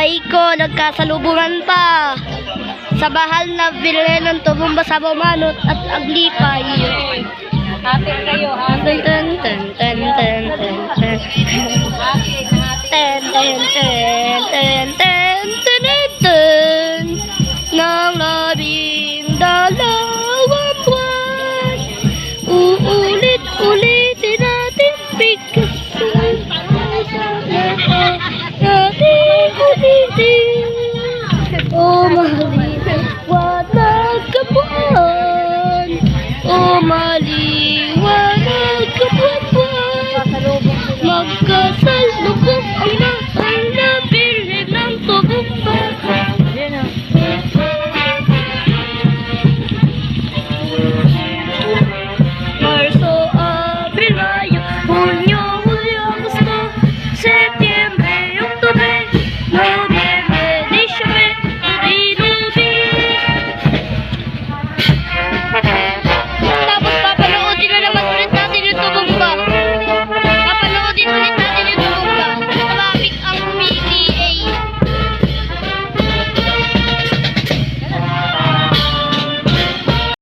Aray ko, nagkasalubungan pa. Sa bahal na bilhin ng tubong basa bumanot at aglipay. Happy kayo, happy. Ten ten ten ten ten ten. Happy, happy. Ten ten ten ten ten ten ten. Nang 12 buwan, uulit-ulitin natin bigkasin. Natin ulitin. O maliwanag ka buwan, o maliwanag